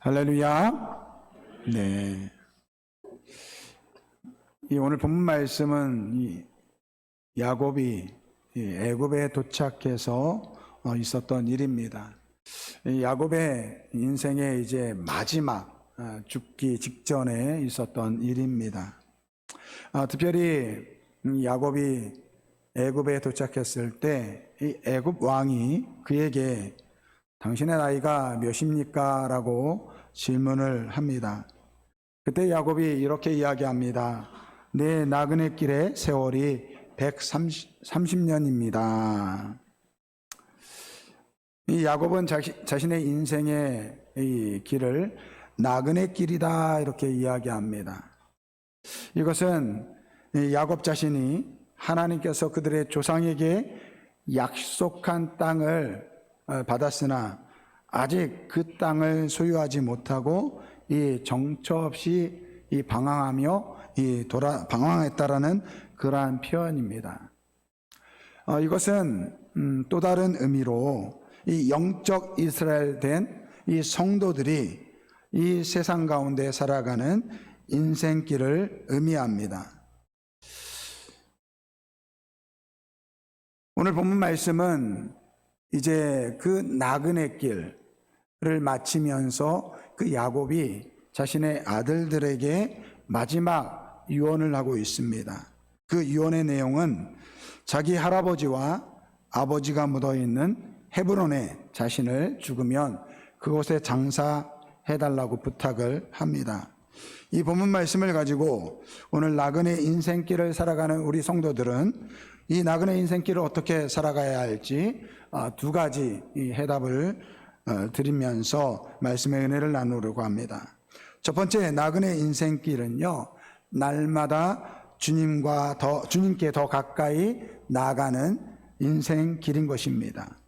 할렐루야. 네. 이 오늘 본문 말씀은 이 야곱이 애굽에 도착해서 있었던 일입니다. 이 야곱의 인생의 이제 마지막 죽기 직전에 있었던 일입니다. 특별히 야곱이 애굽에 도착했을 때 이 애굽 왕이 그에게 당신의 나이가 몇입니까? 라고 질문을 합니다. 그때 야곱이 이렇게 이야기합니다. 내 나그네 길의 세월이 130년입니다. 이 야곱은 자신의 인생의 이 길을 나그네 길이다 이렇게 이야기합니다. 이것은 야곱 자신이 하나님께서 그들의 조상에게 약속한 땅을 받았으나 아직 그 땅을 소유하지 못하고 이 정처 없이 이 방황하며 방황했다라는 그러한 표현입니다. 이것은 또 다른 의미로 이 영적 이스라엘 된 이 성도들이 이 세상 가운데 살아가는 인생길을 의미합니다. 오늘 본문 말씀은 이제 그 나그네 길을 마치면서 그 야곱이 자신의 아들들에게 마지막 유언을 하고 있습니다. 그 유언의 내용은 자기 할아버지와 아버지가 묻어있는 헤브론에 자신을 죽으면 그곳에 장사해달라고 부탁을 합니다. 이 본문 말씀을 가지고 오늘 나그네 인생길을 살아가는 우리 성도들은 이 나그네 인생길을 어떻게 살아가야 할지 두 가지 해답을 드리면서 말씀의 은혜를 나누려고 합니다. 첫 번째 나그네 인생길은요, 날마다 주님께 더 가까이 나아가는 인생길인 것입니다.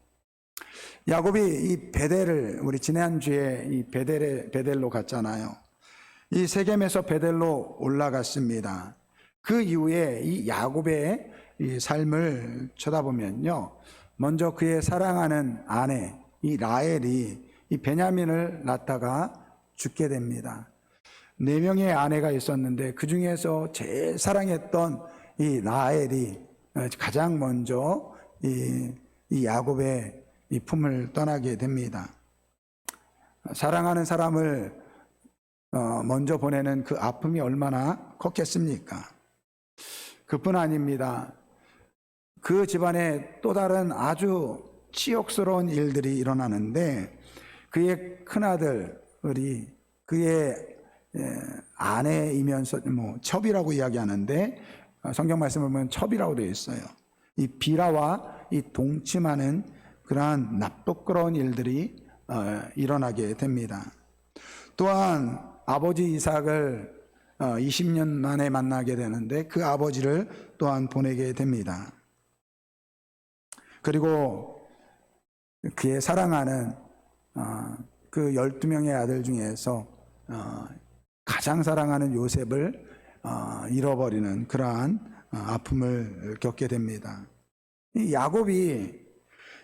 야곱이 이 베델을 우리 지난주에 이 베델로 갔잖아요. 이 세겜에서 베델로 올라갔습니다. 그 이후에 이 야곱의 이 삶을 쳐다보면요, 먼저 그의 사랑하는 아내 이 라헬이 이 베냐민을 낳다가 죽게 됩니다. 4명의 아내가 있었는데 그 중에서 제일 사랑했던 이 라헬이 가장 먼저 이 야곱의 이 품을 떠나게 됩니다. 사랑하는 사람을 먼저 보내는 그 아픔이 얼마나 컸겠습니까? 그뿐 아닙니다. 그 집안에 또 다른 아주 치욕스러운 일들이 일어나는데 그의 큰아들이 그의 아내이면서 첩이라고 이야기하는데 성경 말씀을 보면 첩이라고 되어 있어요. 이 비라와 이 동침하는 그러한 나쁘끄러운 일들이 일어나게 됩니다. 또한 아버지 이삭을 20년 만에 만나게 되는데 그 아버지를 또한 보내게 됩니다. 그리고 그의 사랑하는 그 12명의 아들 중에서 가장 사랑하는 요셉을 잃어버리는 그러한 아픔을 겪게 됩니다. 이 야곱이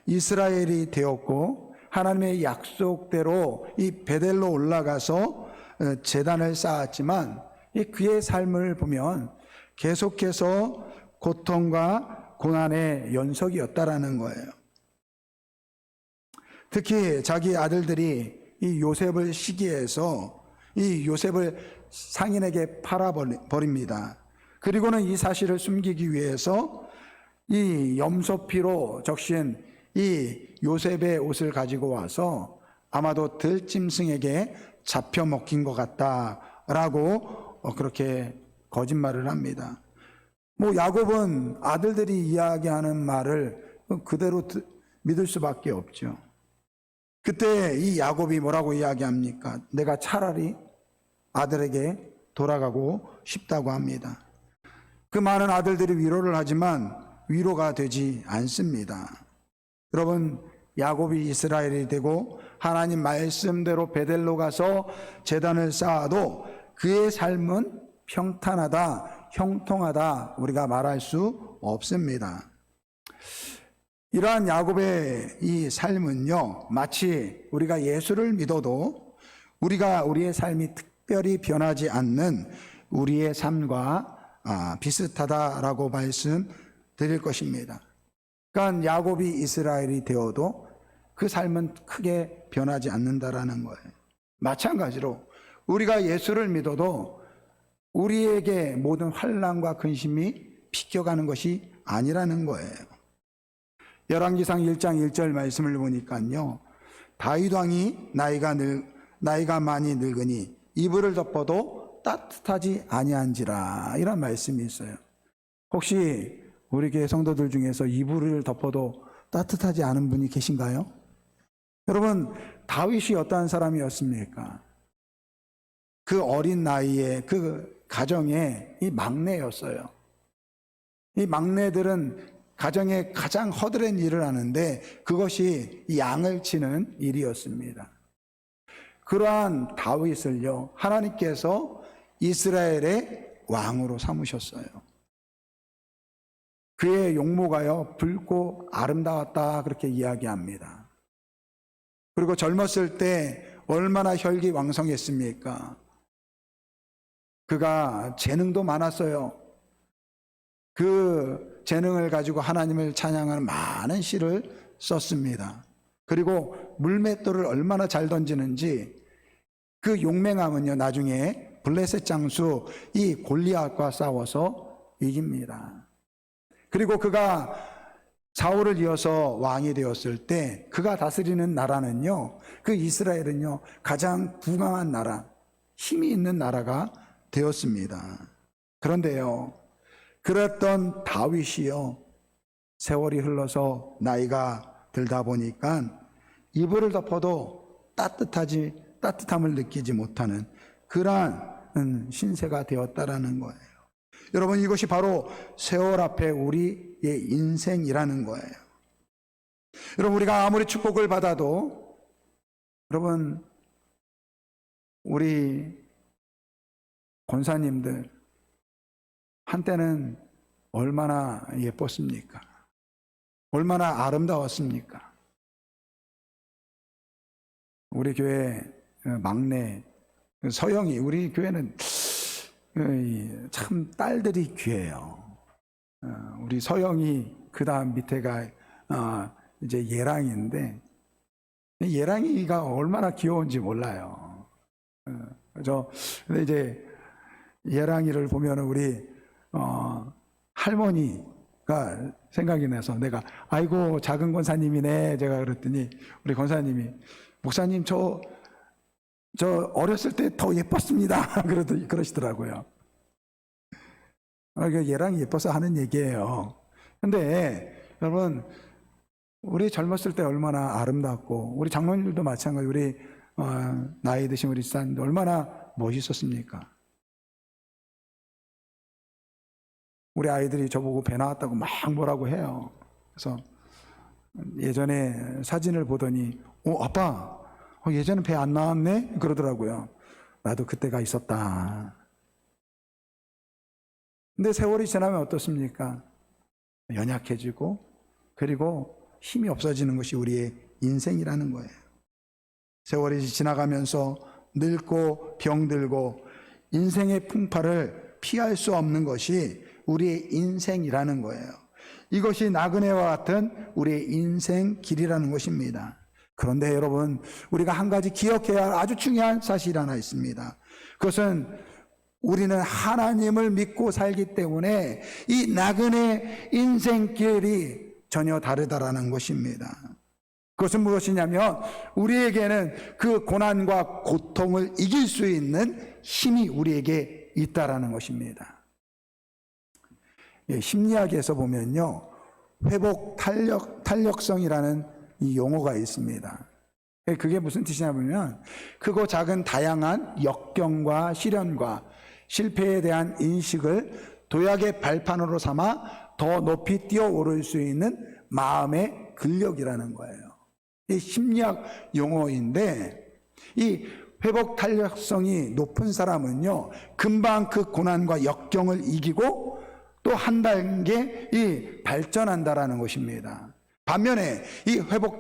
이스라엘이 되었고 하나님의 약속대로 이 베델로 올라가서 제단을 쌓았지만 그의 삶을 보면 계속해서 고통과 고난의 연속이었다라는 거예요. 특히 자기 아들들이 이 요셉을 시기해서 이 요셉을 상인에게 팔아버립니다. 그리고는 이 사실을 숨기기 위해서 이 염소피로 적신 이 요셉의 옷을 가지고 와서 아마도 들짐승에게 잡혀 먹힌 것 같다라고 그렇게 거짓말을 합니다. 야곱은 아들들이 이야기하는 말을 그대로 믿을 수밖에 없죠. 그때 이 야곱이 뭐라고 이야기합니까? 내가 차라리 아들에게 돌아가고 싶다고 합니다. 그 많은 아들들이 위로를 하지만 위로가 되지 않습니다. 여러분, 야곱이 이스라엘이 되고 하나님 말씀대로 베델로 가서 제단을 쌓아도 그의 삶은 평탄하다, 형통하다 우리가 말할 수 없습니다. 이러한 야곱의 이 삶은요, 마치 우리가 예수를 믿어도 우리가 우리의 삶이 특별히 변하지 않는 우리의 삶과 비슷하다라고 말씀드릴 것입니다. 그러니까 야곱이 이스라엘이 되어도 그 삶은 크게 변하지 않는다라는 거예요. 마찬가지로 우리가 예수를 믿어도 우리에게 모든 환난과 근심이 비껴가는 것이 아니라는 거예요. 열왕기상 1장 1절 말씀을 보니까요, 다윗 왕이 나이가 많이 늙으니 이불을 덮어도 따뜻하지 아니한지라, 이런 말씀이 있어요. 혹시 우리 교회 성도들 중에서 이불을 덮어도 따뜻하지 않은 분이 계신가요? 여러분, 다윗이 어떠한 사람이었습니까? 그 어린 나이에 그 가정의 이 막내였어요. 이 막내들은 가정에 가장 허드렛 일을 하는데 그것이 양을 치는 일이었습니다. 그러한 다윗을요, 하나님께서 이스라엘의 왕으로 삼으셨어요. 그의 용모가요, 붉고 아름다웠다, 그렇게 이야기합니다. 그리고 젊었을 때 얼마나 혈기왕성했습니까? 그가 재능도 많았어요. 그 재능을 가지고 하나님을 찬양하는 많은 시를 썼습니다. 그리고 물맷돌을 얼마나 잘 던지는지, 그 용맹함은요, 나중에 블레셋 장수 이 골리앗과 싸워서 이깁니다. 그리고 그가 사울을 이어서 왕이 되었을 때 그가 다스리는 나라는요, 그 이스라엘은요, 가장 부강한 나라, 힘이 있는 나라가 되었습니다. 그런데요, 그랬던 다윗이요, 세월이 흘러서 나이가 들다 보니까 이불을 덮어도 따뜻함을 느끼지 못하는 그러한 신세가 되었다라는 거예요. 여러분, 이것이 바로 세월 앞에 우리의 인생이라는 거예요. 여러분, 우리가 아무리 축복을 받아도, 여러분, 우리 권사님들 한때는 얼마나 예뻤습니까? 얼마나 아름다웠습니까? 우리 교회 막내 서영이, 우리 교회는 참 딸들이 귀해요. 우리 서영이, 그 다음 밑에가 이제 예랑이인데, 예랑이가 얼마나 귀여운지 몰라요. 근데 이제 예랑이를 보면 우리 할머니가 생각이 나서 내가, 아이고 작은 권사님이네, 제가 그랬더니 우리 권사님이, 목사님 저 어렸을 때 더 예뻤습니다. 그러시더라고요. 얘랑 예뻐서 하는 얘기예요. 근데 여러분, 우리 젊었을 때 얼마나 아름답고, 우리 장로님들도 마찬가지, 우리 나이 드신 우리 집사님도 얼마나 멋있었습니까? 우리 아이들이 저보고 배 나왔다고 막 뭐라고 해요. 그래서 예전에 사진을 보더니, 아빠 예전에 배 안 나왔네? 그러더라고요. 나도 그때가 있었다. 근데 세월이 지나면 어떻습니까? 연약해지고, 그리고 힘이 없어지는 것이 우리의 인생이라는 거예요. 세월이 지나가면서 늙고 병들고 인생의 풍파를 피할 수 없는 것이 우리의 인생이라는 거예요. 이것이 나그네와 같은 우리의 인생 길이라는 것입니다. 그런데 여러분, 우리가 한 가지 기억해야 할 아주 중요한 사실이 하나 있습니다. 그것은 우리는 하나님을 믿고 살기 때문에 이 나그네 인생길이 전혀 다르다라는 것입니다. 그것은 무엇이냐면, 우리에게는 그 고난과 고통을 이길 수 있는 힘이 우리에게 있다라는 것입니다. 심리학에서 보면요, 회복 탄력성이라는 이 용어가 있습니다. 그게 무슨 뜻이냐면, 크고 작은 다양한 역경과 시련과 실패에 대한 인식을 도약의 발판으로 삼아 더 높이 뛰어오를 수 있는 마음의 근력이라는 거예요. 이 심리학 용어인데, 이 회복 탄력성이 높은 사람은요, 금방 그 고난과 역경을 이기고 또 한 단계 발전한다라는 것입니다. 반면에 이 회복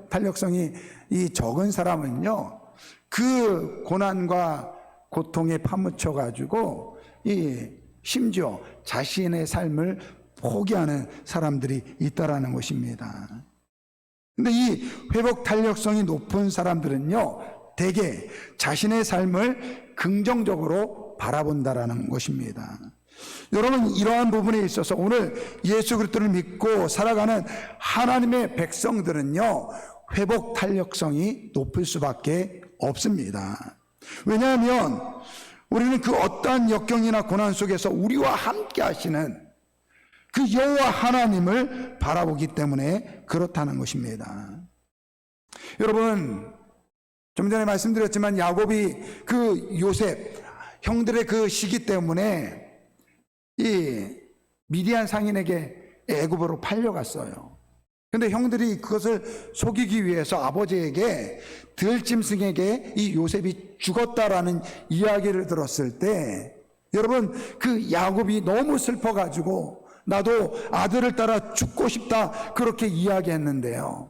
탄력성이 이 적은 사람은요, 그 고난과 고통에 파묻혀 가지고 심지어 자신의 삶을 포기하는 사람들이 있다라는 것입니다. 근데 이 회복 탄력성이 높은 사람들은요, 대개 자신의 삶을 긍정적으로 바라본다라는 것입니다. 여러분, 이러한 부분에 있어서 오늘 예수 그리스도를 믿고 살아가는 하나님의 백성들은요, 회복 탄력성이 높을 수밖에 없습니다. 왜냐하면 우리는 그 어떠한 역경이나 고난 속에서 우리와 함께 하시는 그 여호와 하나님을 바라보기 때문에 그렇다는 것입니다. 여러분, 좀 전에 말씀드렸지만 야곱이 그 요셉 형들의 그 시기 때문에 이 미디안 상인에게 애굽으로 팔려갔어요. 근데 형들이 그것을 속이기 위해서 아버지에게 들짐승에게 이 요셉이 죽었다라는 이야기를 들었을 때, 여러분, 그 야곱이 너무 슬퍼가지고 나도 아들을 따라 죽고 싶다 그렇게 이야기했는데요.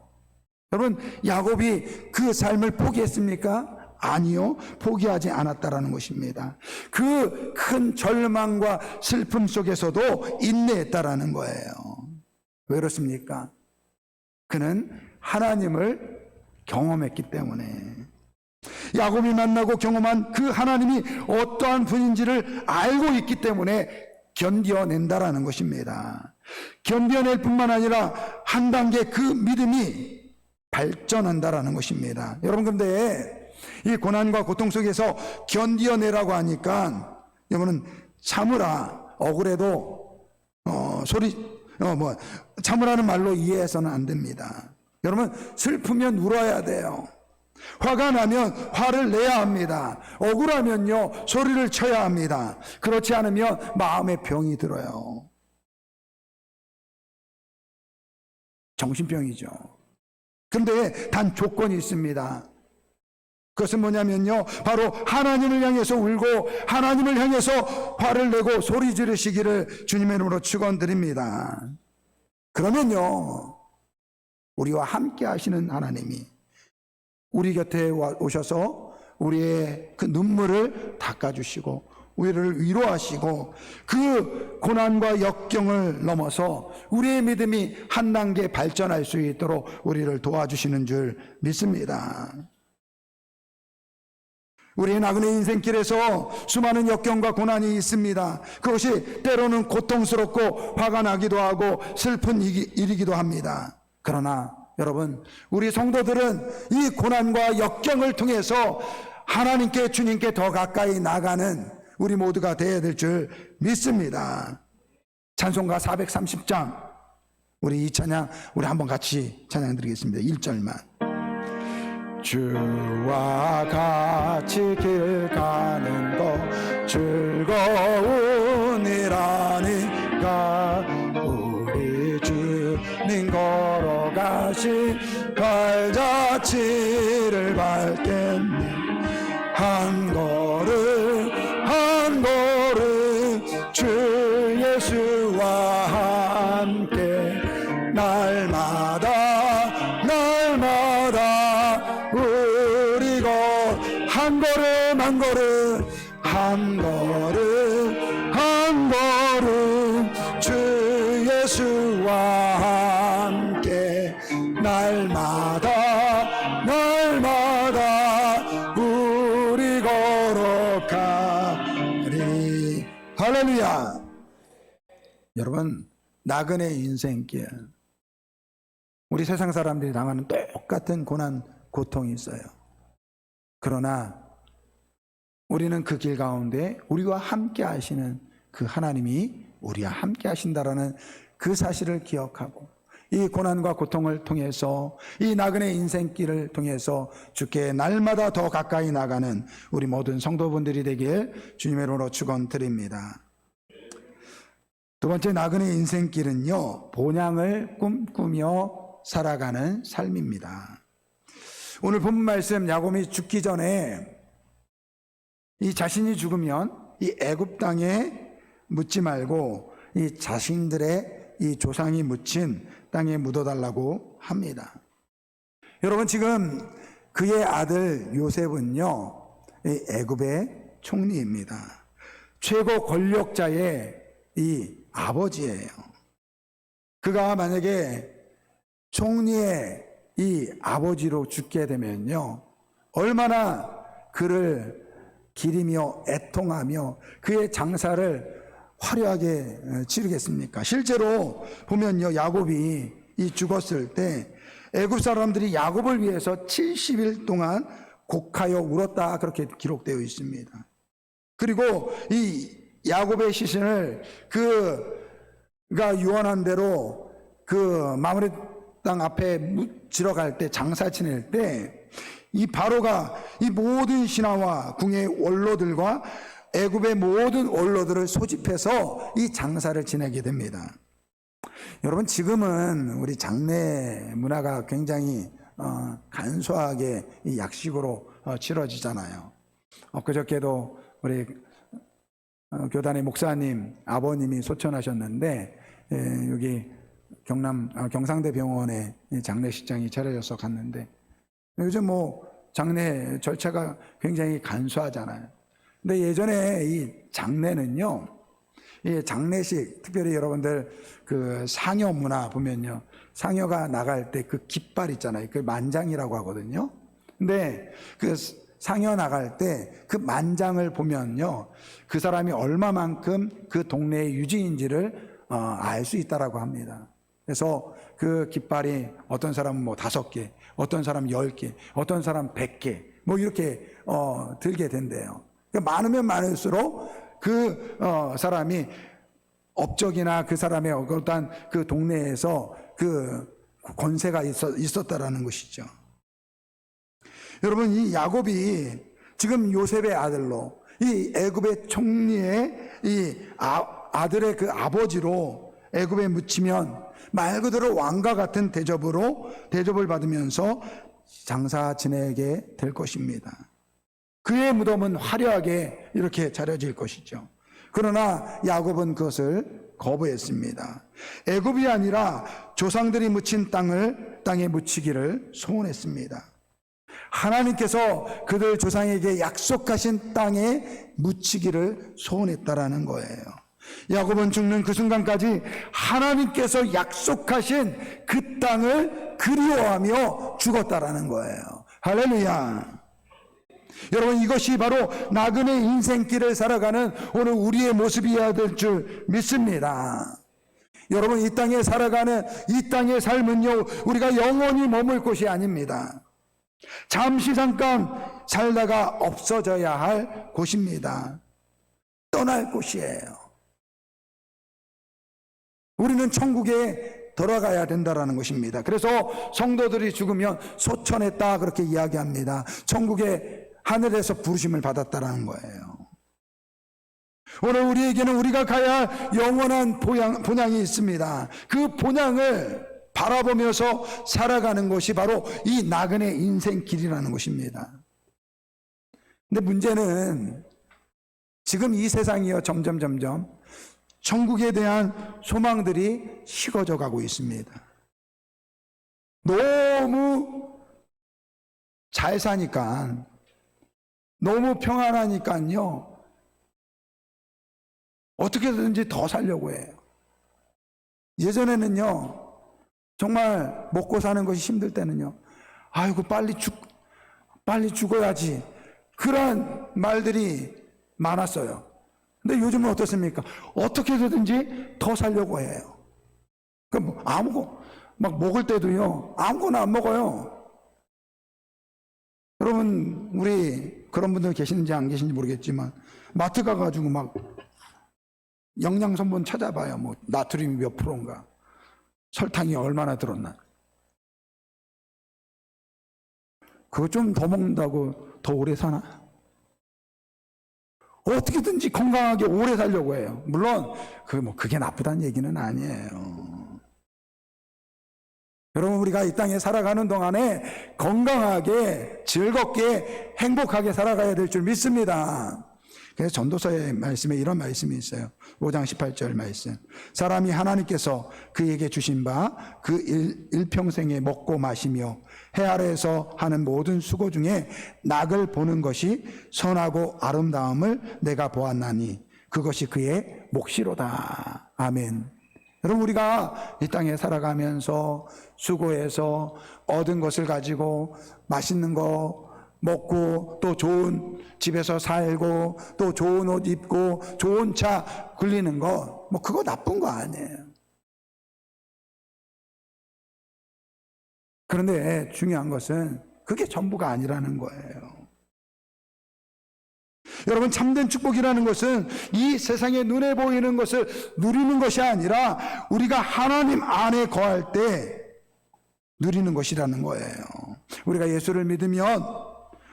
여러분, 야곱이 그 삶을 포기했습니까? 아니요, 포기하지 않았다라는 것입니다. 그 큰 절망과 슬픔 속에서도 인내했다라는 거예요. 왜 그렇습니까? 그는 하나님을 경험했기 때문에, 야곱이 만나고 경험한 그 하나님이 어떠한 분인지를 알고 있기 때문에 견뎌낸다라는 것입니다. 견뎌낼 뿐만 아니라 한 단계 그 믿음이 발전한다라는 것입니다. 여러분, 근데 이 고난과 고통 속에서 견뎌내라고 하니까 여러분은 참으라, 억울해도 참으라는 말로 이해해서는 안 됩니다. 여러분, 슬프면 울어야 돼요. 화가 나면 화를 내야 합니다. 억울하면요, 소리를 쳐야 합니다. 그렇지 않으면 마음에 병이 들어요. 정신병이죠. 그런데 단 조건이 있습니다. 그것은 뭐냐면요, 바로 하나님을 향해서 울고 하나님을 향해서 화를 내고 소리 지르시기를 주님의 이름으로 축원드립니다. 그러면요, 우리와 함께 하시는 하나님이 우리 곁에 오셔서 우리의 그 눈물을 닦아주시고 우리를 위로하시고 그 고난과 역경을 넘어서 우리의 믿음이 한 단계 발전할 수 있도록 우리를 도와주시는 줄 믿습니다. 우리의 나그네 인생길에서 수많은 역경과 고난이 있습니다. 그것이 때로는 고통스럽고 화가 나기도 하고 슬픈 일이기도 합니다. 그러나 여러분, 우리 성도들은 이 고난과 역경을 통해서 하나님께, 주님께 더 가까이 나가는 우리 모두가 되어야 될 줄 믿습니다. 찬송가 430장, 우리 이 찬양 우리 한번 같이 찬양 드리겠습니다. 1절만. 주와 같이 길 가는 것 즐거운 일아니까, 우리 주님 걸어가신 발자취를 밟겠네. 한 걸음 한 걸음 주 예수와 함께 날마다 우리 한 걸음 한 걸음 한 걸음 한 걸음 주 예수와 함께 날마다 우리 걸어가리. 할렐루야. 여러분, 나그네 인생길, 우리 세상 사람들이 당하는 똑같은 고난, 고통이 있어요. 그러나 우리는 그 길 가운데 우리와 함께 하시는 그 하나님이 우리와 함께 하신다라는 그 사실을 기억하고, 이 고난과 고통을 통해서, 이 나그네 인생길을 통해서 주께 날마다 더 가까이 나가는 우리 모든 성도분들이 되길 주님의 이름으로 축원드립니다. 두 번째 나그네 인생길은요, 본향을 꿈꾸며 살아가는 삶입니다. 오늘 본문 말씀, 야곱이 죽기 전에 이 자신이 죽으면 이 애굽 땅에 묻지 말고 이 자신들의 이 조상이 묻힌 땅에 묻어달라고 합니다. 여러분, 지금 그의 아들 요셉은요, 이 애굽의 총리입니다. 최고 권력자의 이 아버지예요. 그가 만약에 총리의 이 아버지로 죽게 되면요, 얼마나 그를 기리며 애통하며 그의 장사를 화려하게 치르겠습니까? 실제로 보면요, 야곱이 이 죽었을 때 애굽 사람들이 야곱을 위해서 70일 동안 곡하여 울었다, 그렇게 기록되어 있습니다. 그리고 이 야곱의 시신을 그가 유언한 대로 그 마므레 땅 앞에 묻히러 갈 때, 장사 지낼 때 이 바로가 이 모든 신하와 궁의 원로들과 애굽의 모든 원로들을 소집해서 이 장사를 지내게 됩니다. 여러분, 지금은 우리 장례 문화가 굉장히 간소하게 이 약식으로 치러지잖아요. 그저께도 우리 교단의 목사님 아버님이 소천하셨는데, 여기 경상대 병원에 장례식장이 차려져서 갔는데, 요즘 뭐 장례 절차가 굉장히 간소하잖아요. 근데 예전에 이 장례는요, 이 장례식, 특별히 여러분들 그 상여 문화 보면요, 상여가 나갈 때 그 깃발 있잖아요. 그 만장이라고 하거든요. 근데 그 상여 나갈 때 그 만장을 보면요, 그 사람이 얼마만큼 그 동네의 유지인지를 알 수 있다라고 합니다. 그래서 그 깃발이 어떤 사람은 뭐 5개, 어떤 사람은 10개, 어떤 사람은 100개, 뭐 이렇게 들게 된대요. 그러니까 많으면 많을수록 그 사람이 업적이나 그 사람의 어떤 그 동네에서 그 권세가 있었다라는 것이죠. 여러분, 이 야곱이 지금 요셉의 아들로, 이 애굽의 총리의 이 아들의 그 아버지로 애굽에 묻히면 말 그대로 왕과 같은 대접을 받으면서 장사 지내게 될 것입니다. 그의 무덤은 화려하게 이렇게 차려질 것이죠. 그러나 야곱은 그것을 거부했습니다. 애굽이 아니라 조상들이 묻힌 땅에 묻히기를 소원했습니다. 하나님께서 그들 조상에게 약속하신 땅에 묻히기를 소원했다라는 거예요. 야곱은 죽는 그 순간까지 하나님께서 약속하신 그 땅을 그리워하며 죽었다라는 거예요. 할렐루야. 여러분, 이것이 바로 나그네 인생길을 살아가는 오늘 우리의 모습이어야 될 줄 믿습니다. 여러분, 이 땅에 살아가는 이 땅의 삶은요, 우리가 영원히 머물 곳이 아닙니다. 잠시 잠깐 살다가 없어져야 할 곳입니다. 떠날 곳이에요. 우리는 천국에 돌아가야 된다는 것입니다. 그래서 성도들이 죽으면 소천했다, 그렇게 이야기합니다. 천국에 하늘에서 부르심을 받았다는 거예요. 오늘 우리에게는 우리가 가야 할 영원한 본향이 있습니다. 그 본향을 바라보면서 살아가는 것이 바로 이 나그네 인생길이라는 것입니다. 근데 문제는 지금 이 세상이요, 점점 천국에 대한 소망들이 식어져 가고 있습니다. 너무 잘 사니까, 너무 평안하니까요, 어떻게든지 더 살려고 해요. 예전에는요, 정말 먹고 사는 것이 힘들 때는요, 아이고 빨리 죽어야지, 그런 말들이 많았어요. 근데 요즘은 어떻습니까? 어떻게든지 더 살려고 해요. 그럼 막 먹을 때도요, 아무거나 안 먹어요. 여러분, 우리 그런 분들 계시는지 안 계신지 모르겠지만, 마트 가가지고 막 영양성분 찾아봐요. 뭐 나트륨이 몇 프로인가, 설탕이 얼마나 들었나. 그거 좀 더 먹는다고 더 오래 사나? 어떻게든지 건강하게 오래 살려고 해요. 물론 그게 나쁘다는 얘기는 아니에요. 여러분, 우리가 이 땅에 살아가는 동안에 건강하게, 즐겁게, 행복하게 살아가야 될 줄 믿습니다. 그래서 전도서의 말씀에 이런 말씀이 있어요. 5장 18절 말씀. 사람이 하나님께서 그에게 주신 바 그 일평생에 먹고 마시며 해 아래에서 하는 모든 수고 중에 낙을 보는 것이 선하고 아름다움을 내가 보았나니 그것이 그의 몫이로다. 아멘. 여러분, 우리가 이 땅에 살아가면서 수고해서 얻은 것을 가지고 맛있는 거 먹고 또 좋은 집에서 살고 또 좋은 옷 입고 좋은 차 굴리는 거 뭐 그거 나쁜 거 아니에요. 그런데 중요한 것은 그게 전부가 아니라는 거예요. 여러분, 참된 축복이라는 것은 이 세상에 눈에 보이는 것을 누리는 것이 아니라 우리가 하나님 안에 거할 때 누리는 것이라는 거예요. 우리가 예수를 믿으면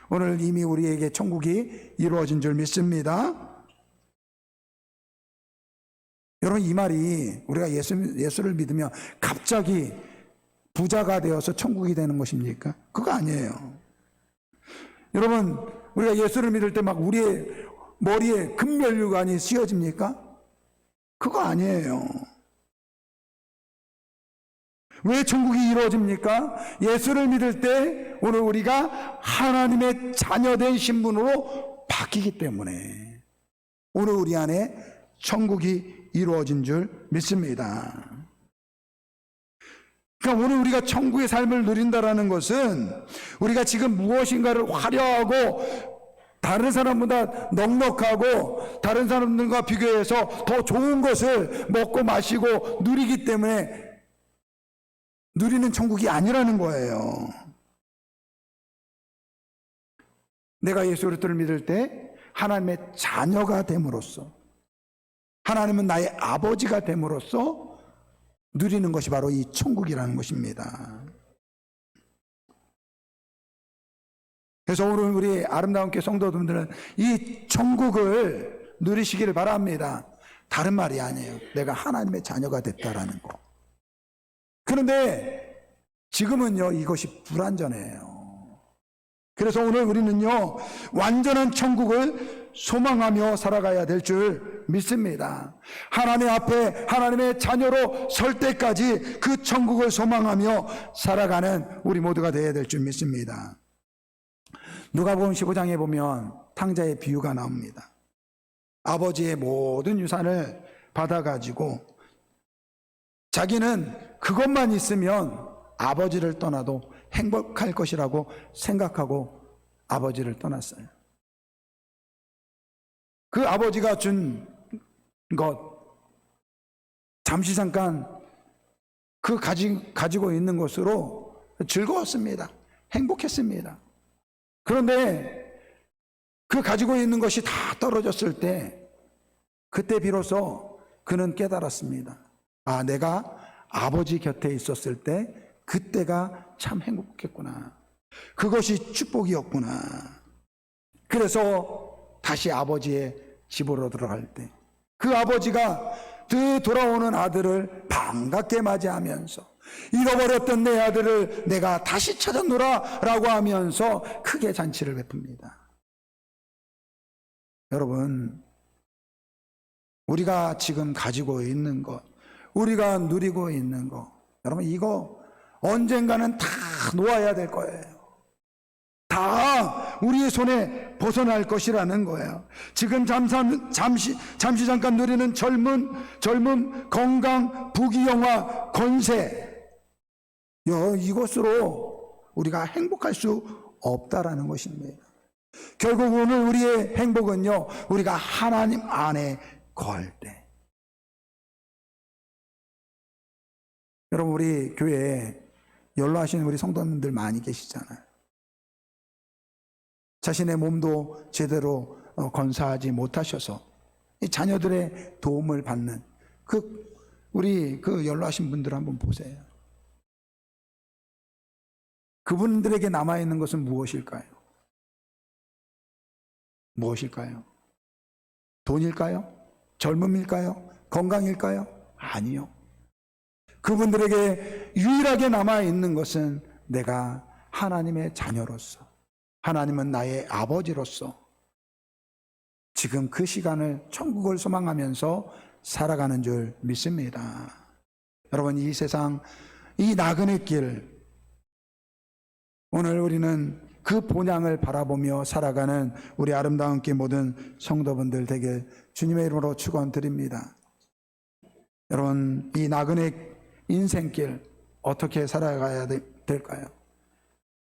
오늘 이미 우리에게 천국이 이루어진 줄 믿습니다. 여러분, 이 말이 우리가 예수를 믿으면 갑자기 부자가 되어서 천국이 되는 것입니까? 그거 아니에요. 여러분, 우리가 예수를 믿을 때 막 우리의 머리에 금면류관이 씌워집니까? 그거 아니에요. 왜 천국이 이루어집니까? 예수를 믿을 때 오늘 우리가 하나님의 자녀된 신분으로 바뀌기 때문에 오늘 우리 안에 천국이 이루어진 줄 믿습니다. 그러니까 오늘 우리가 천국의 삶을 누린다라는 것은 우리가 지금 무엇인가를 화려하고 다른 사람보다 넉넉하고 다른 사람들과 비교해서 더 좋은 것을 먹고 마시고 누리기 때문에 누리는 천국이 아니라는 거예요. 내가 예수 그리스도를 믿을 때 하나님의 자녀가 됨으로써, 하나님은 나의 아버지가 됨으로써 누리는 것이 바로 이 천국이라는 것입니다. 그래서 오늘 우리 아름다운 교회 성도분들은 이 천국을 누리시기를 바랍니다. 다른 말이 아니에요. 내가 하나님의 자녀가 됐다라는 거. 그런데 지금은요, 이것이 불완전해요. 그래서 오늘 우리는요, 완전한 천국을 소망하며 살아가야 될 줄 믿습니다. 하나님 앞에 하나님의 자녀로 설 때까지 그 천국을 소망하며 살아가는 우리 모두가 되어야 될 줄 믿습니다. 누가복음 15장에 보면 탕자의 비유가 나옵니다. 아버지의 모든 유산을 받아가지고 자기는 그것만 있으면 아버지를 떠나도 행복할 것이라고 생각하고 아버지를 떠났어요. 그 아버지가 준 것, 잠시 잠깐 그 가지고 있는 것으로 즐거웠습니다. 행복했습니다. 그런데 그 가지고 있는 것이 다 떨어졌을 때, 그때 비로소 그는 깨달았습니다. 아, 내가 아버지 곁에 있었을 때 그때가 참 행복했구나. 그것이 축복이었구나. 그래서 다시 아버지의 집으로 들어갈 때 그 아버지가 돌아오는 아들을 반갑게 맞이하면서 잃어버렸던 내 아들을 내가 다시 찾았노라 라고 하면서 크게 잔치를 베풉니다. 여러분, 우리가 지금 가지고 있는 것, 우리가 누리고 있는 것, 여러분, 이거 언젠가는 다 놓아야 될 거예요. 다 우리의 손에 벗어날 것이라는 거예요. 지금 잠시 잠깐 누리는 젊음, 건강, 부귀영화, 권세, 이것으로 우리가 행복할 수 없다라는 것입니다. 결국 오늘 우리의 행복은요, 우리가 하나님 안에 거할 때. 여러분, 우리 교회에 연로하신 우리 성도님들 많이 계시잖아요. 자신의 몸도 제대로 건사하지 못하셔서 이 자녀들의 도움을 받는 우리 연로하신 분들 한번 보세요. 그분들에게 남아있는 것은 무엇일까요? 무엇일까요? 돈일까요? 젊음일까요? 건강일까요? 아니요. 그분들에게 유일하게 남아있는 것은 내가 하나님의 자녀로서, 하나님은 나의 아버지로서 지금 그 시간을 천국을 소망하면서 살아가는 줄 믿습니다. 여러분, 이 세상, 이 나그네 길, 오늘 우리는 그 본향을 바라보며 살아가는 우리 아름다운 길 모든 성도분들 되길 주님의 이름으로 축원드립니다. 여러분, 이 나그네 인생길 어떻게 살아가야 될까요?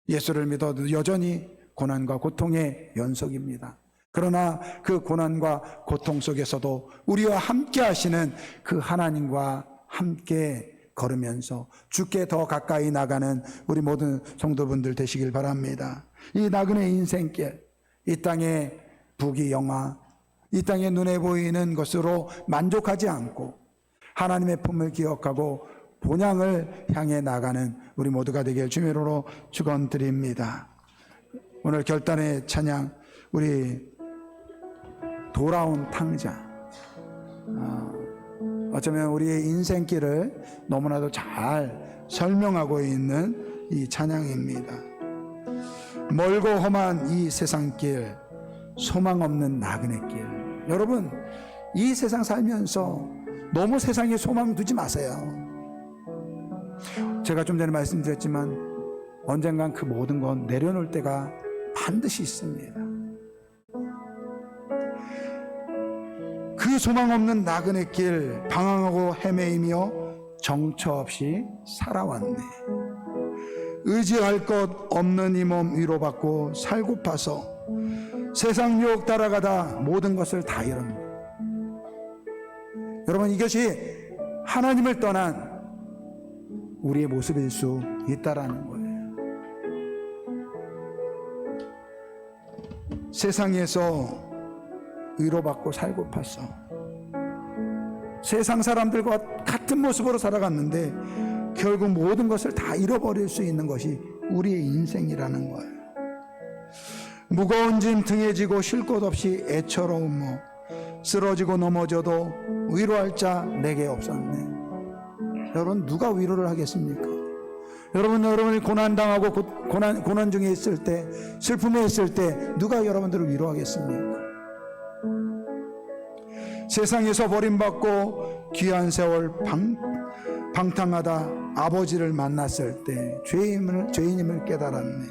예수를 믿어도 여전히 고난과 고통의 연속입니다. 그러나 그 고난과 고통 속에서도 우리와 함께 하시는 그 하나님과 함께 걸으면서 주께 더 가까이 나가는 우리 모든 성도분들 되시길 바랍니다. 이 나그네 인생길, 이 땅의 부귀영화, 이 땅의 눈에 보이는 것으로 만족하지 않고 하나님의 품을 기억하고 본향을 향해 나가는 우리 모두가 되길 주님의 이름으로 축원드립니다. 오늘 결단의 찬양, 우리 돌아온 탕자, 어쩌면 우리의 인생길을 너무나도 잘 설명하고 있는 이 찬양입니다. 멀고 험한 이 세상길, 소망 없는 나그네 길. 여러분, 이 세상 살면서 너무 세상에 소망 두지 마세요. 제가 좀 전에 말씀드렸지만 언젠간 그 모든 건 내려놓을 때가 반드시 있습니다. 그 소망 없는 나그네 길 방황하고 헤매이며 정처 없이 살아왔네. 의지할 것 없는 이 몸 위로받고 살고파서 세상 유혹 따라가다 모든 것을 다 잃었네. 여러분, 이것이 하나님을 떠난 우리의 모습일 수 있다라는 거예요. 세상에서 위로받고 살고파서 세상 사람들과 같은 모습으로 살아갔는데 결국 모든 것을 다 잃어버릴 수 있는 것이 우리의 인생이라는 거예요. 무거운 짐 등에 지고 쉴 곳 없이 애처로운 뭐 쓰러지고 넘어져도 위로할 자 내게 없었네. 여러분, 누가 위로를 하겠습니까? 여러분이 고난당하고 고난 중에 있을 때, 슬픔에 있을 때 누가 여러분들을 위로하겠습니까? 세상에서 버림받고 귀한 세월 방탕하다 아버지를 만났을 때 죄인임을 깨달았네.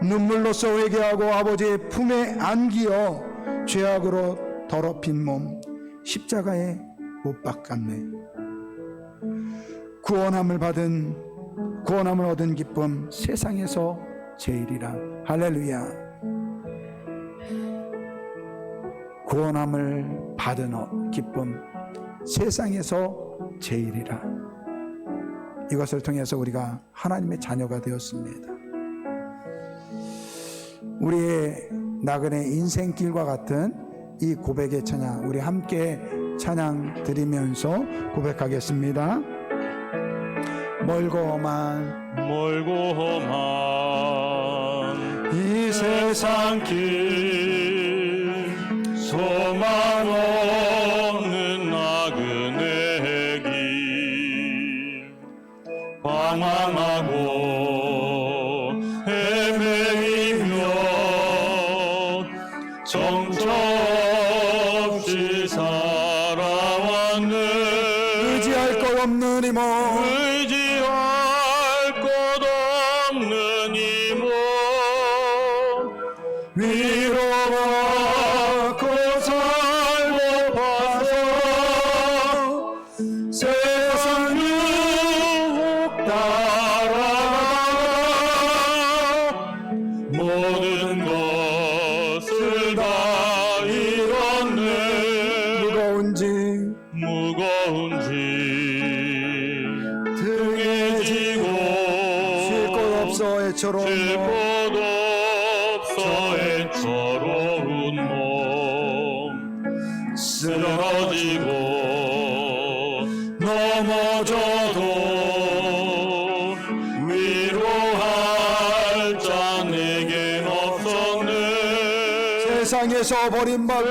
눈물로써 회개하고 아버지의 품에 안기어 죄악으로 더럽힌 몸 십자가에 못 박았네. 구원함을 얻은 기쁨 세상에서 제일이라. 할렐루야. 구원함을 받은 기쁨 세상에서 제일이라. 이것을 통해서 우리가 하나님의 자녀가 되었습니다. 우리의 나그네 인생길과 같은 이 고백의 찬양, 우리 함께 찬양 드리면서 고백하겠습니다. 멀고 험한 이 세상 길, 소망 없는 나그네 길, 방황하고 헤매이며 정처 없이 살아왔는 의지할 것 없는 이 몸, 위로받고 살고파서 세상 유혹 따라가 모든 것을 다 잃었네. 무거운 짐 등에 지고 쉴 것 없어 애처로운 몸 쓰러지고 넘어져도 위로할 자 내겐 없었네. 세상에서 버림받고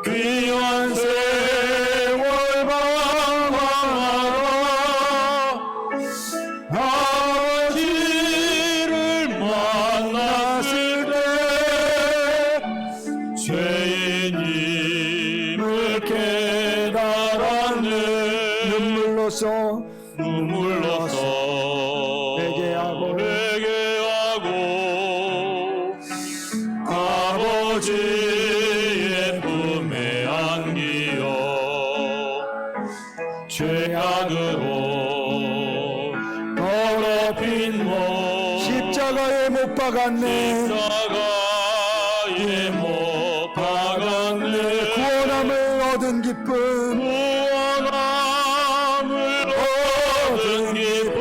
귀한 세월 방황하라 아버지를 만났을 때 죄인임을 깨달았네. 눈물로써 회개하고 아버지의 품에 안기어 죄악으로 더럽힌 몸 십자가에 못 박았네. 십자가에 못 박았네. 구원함을 얻은 기쁨, 구원함을 얻은 기쁨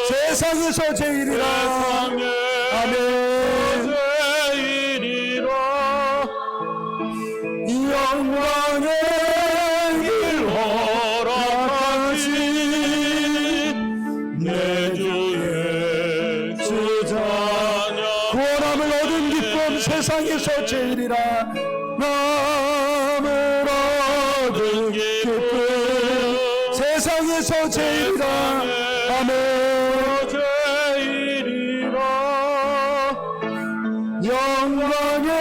세상에서 제일이라. 아멘. 제일이라. 영광의 길 허락하신 내 주 예수 찬양. 구원함을 얻은 기쁨 세상에서 제일이라. 남을 얻은 기쁨 세상에서 제일이라. 아멘. 제일이라. 영광의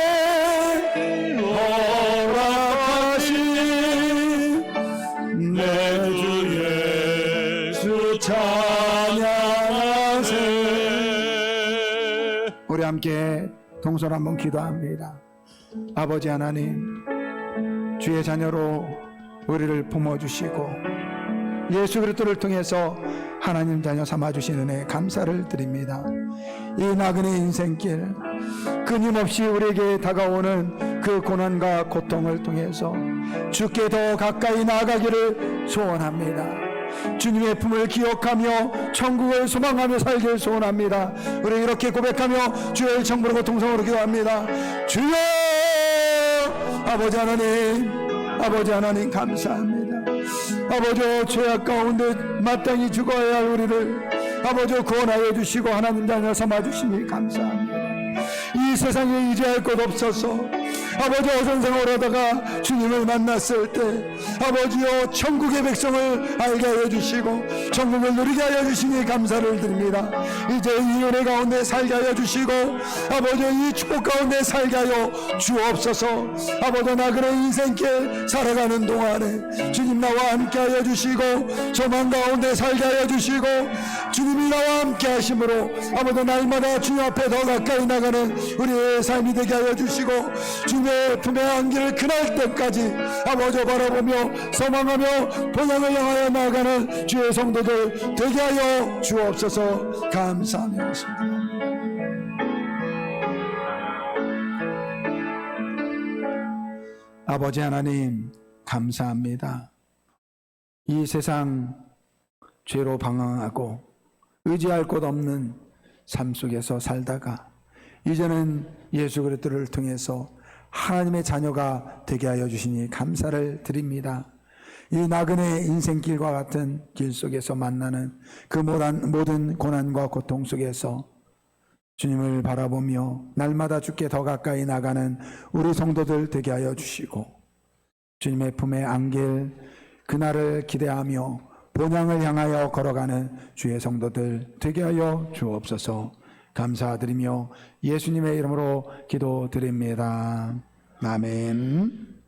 허락하신 내 주 예수 찬양하세. 찬양하세. 우리 함께 동서로 한번 기도합니다. 아버지 하나님, 주의 자녀로 우리를 품어주시고 예수 그리스도를 통해서 하나님 자녀 삼아주신 은혜에 감사를 드립니다. 이 나그네 인생길 끊임없이 우리에게 다가오는 그 고난과 고통을 통해서 주께 더 가까이 나아가기를 소원합니다. 주님의 품을 기억하며 천국을 소망하며 살기를 소원합니다. 우리 이렇게 고백하며 주의 정부로 고통성으로 기도합니다. 주여! 아버지 하나님 감사합니다. 아버지 죄악 가운데 마땅히 죽어야 할 우리를 아버지 구원하여 주시고 하나님 자녀 삼아주시니 감사합니다. 이 세상에 의지할 것 없어서 아버지 어선생활 하다가 주님을 만났을 때 아버지여 천국의 백성을 알게 하여 주시고 천국을 누리게 하여 주시니 감사를 드립니다. 이제 이 은혜 가운데 살게 하여 주시고 아버지 이 축복 가운데 살게 하여 주옵소서. 아버지 나그네 인생길 살아가는 동안에 주님 나와 함께 하여 주시고 소망 가운데 살게 하여 주시고 주님이 나와 함께 하심으로 아버지 날마다 주님 앞에 더 가까이 나가는 우리의 삶이 되게 하여 주시고 주님의 품에 안기를 그날 때까지 아버지 바라보며 소망하며 본향을 향하여 나아가는 주의 성도들 되게 하여 주옵소서. 감사합니다. 아버지 하나님 감사합니다. 이 세상 죄로 방황하고 의지할 곳 없는 삶 속에서 살다가 이제는 예수 그리스도를 통해서 하나님의 자녀가 되게 하여 주시니 감사를 드립니다. 이 나그네 인생길과 같은 길 속에서 만나는 그 모든 고난과 고통 속에서 주님을 바라보며 날마다 주께 더 가까이 나가는 우리 성도들 되게 하여 주시고 주님의 품에 안길 그날을 기대하며 본향을 향하여 걸어가는 주의 성도들 되게 하여 주옵소서. 감사드리며 예수님의 이름으로 기도드립니다. 아멘.